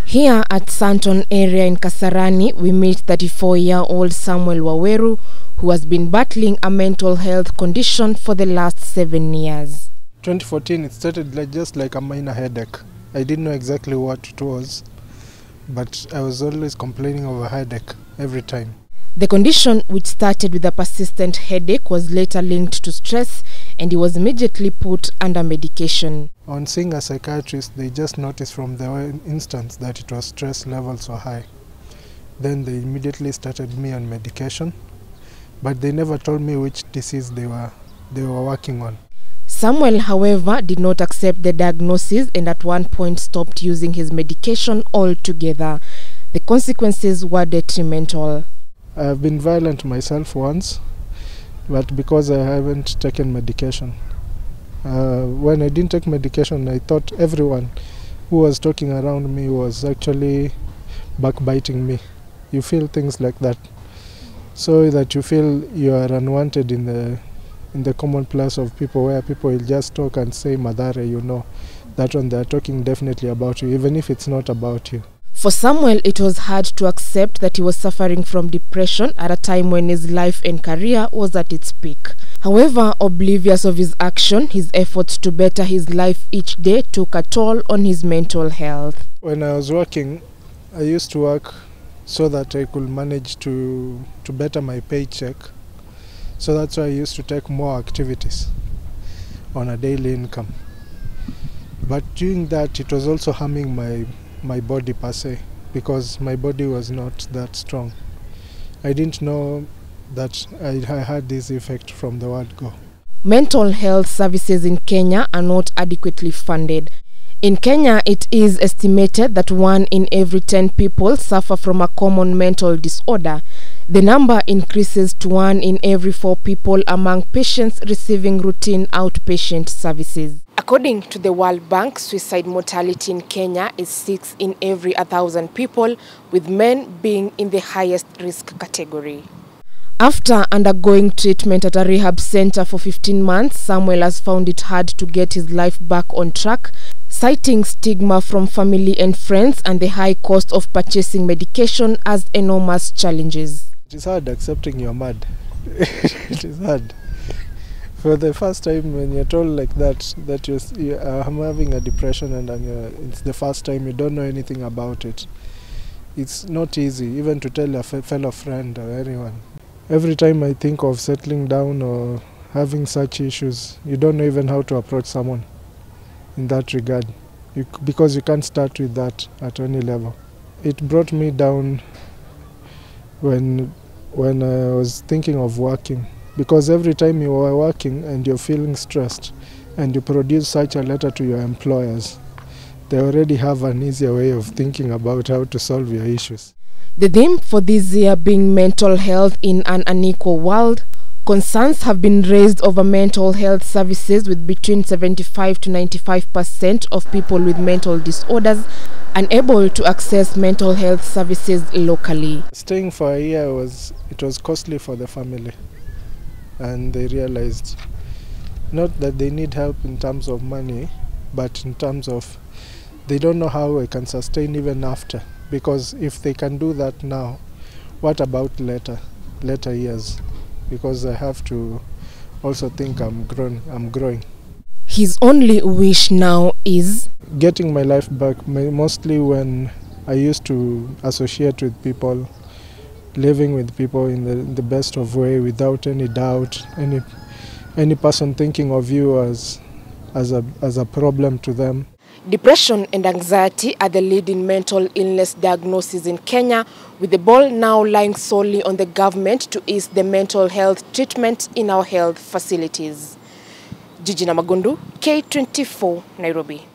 Here at Santon area in Kasarani, we meet 34-year-old Sammy Weru, who has been battling a mental health condition for the last 7 years. 2014, it started just like a minor headache. I didn't know exactly what it was, but I was always complaining of a headache every time. The condition, which started with a persistent headache, was later linked to stress, and he was immediately put under medication. On seeing a psychiatrist, they just noticed from the instance that it was stress levels were high. Then they immediately started me on medication, but they never told me which disease they were working on. Samuel, however, did not accept the diagnosis and at one point stopped using his medication altogether. The consequences were detrimental. I have been violent myself once, but because I haven't taken medication. When I didn't take medication, I thought everyone who was talking around me was actually backbiting me. You feel things like that, so that you feel you are unwanted in the common place of people, where people will just talk and say madare, you know, that one they are talking definitely about you, even if it's not about you. For Samuel, it was hard to accept that he was suffering from depression at a time when his life and career was at its peak. However, oblivious of his action, his efforts to better his life each day took a toll on his mental health. When I was working, I used to work so that I could manage to better my paycheck. So that's why I used to take more activities on a daily income. But doing that, it was also harming my body per se, because my body was not that strong. I didn't know that I had this effect from the word go. Mental health services in Kenya are not adequately funded. In Kenya, it is estimated that 1 in every 10 people suffer from a common mental disorder. The number increases to 1 in every 4 people among patients receiving routine outpatient services. According to the World Bank, suicide mortality in Kenya is 6 in every 1,000 people, with men being in the highest risk category. After undergoing treatment at a rehab center for 15 months, Samuel has found it hard to get his life back on track, citing stigma from family and friends and the high cost of purchasing medication as enormous challenges. It is hard accepting you're mad. It is hard. For the first time when you're told like that I'm having a depression and it's the first time you don't know anything about it, it's not easy even to tell a fellow friend or anyone. Every time I think of settling down or having such issues, you don't know even how to approach someone in that regard, because you can't start with that at any level. It brought me down when I was thinking of working, because every time you are working and you're feeling stressed and you produce such a letter to your employers, they already have an easier way of thinking about how to solve your issues. The theme for this year being mental health in an unequal world, concerns have been raised over mental health services, with between 75 to 95% of people with mental disorders unable to access mental health services locally. Staying for a year was costly for the family, and they realized not that they need help in terms of money, but in terms of they don't know how I can sustain even after. Because if they can do that now, what about later years? Because I have to also think I'm growing. His only wish now is getting my life back, mostly when I used to associate with people, living with people in the best of way, without any doubt, any person thinking of you as a problem to them. Depression and anxiety are the leading mental illness diagnoses in Kenya, with the ball now lying solely on the government to ease the mental health treatment in our health facilities. Gigi Namagundu, K24, Nairobi.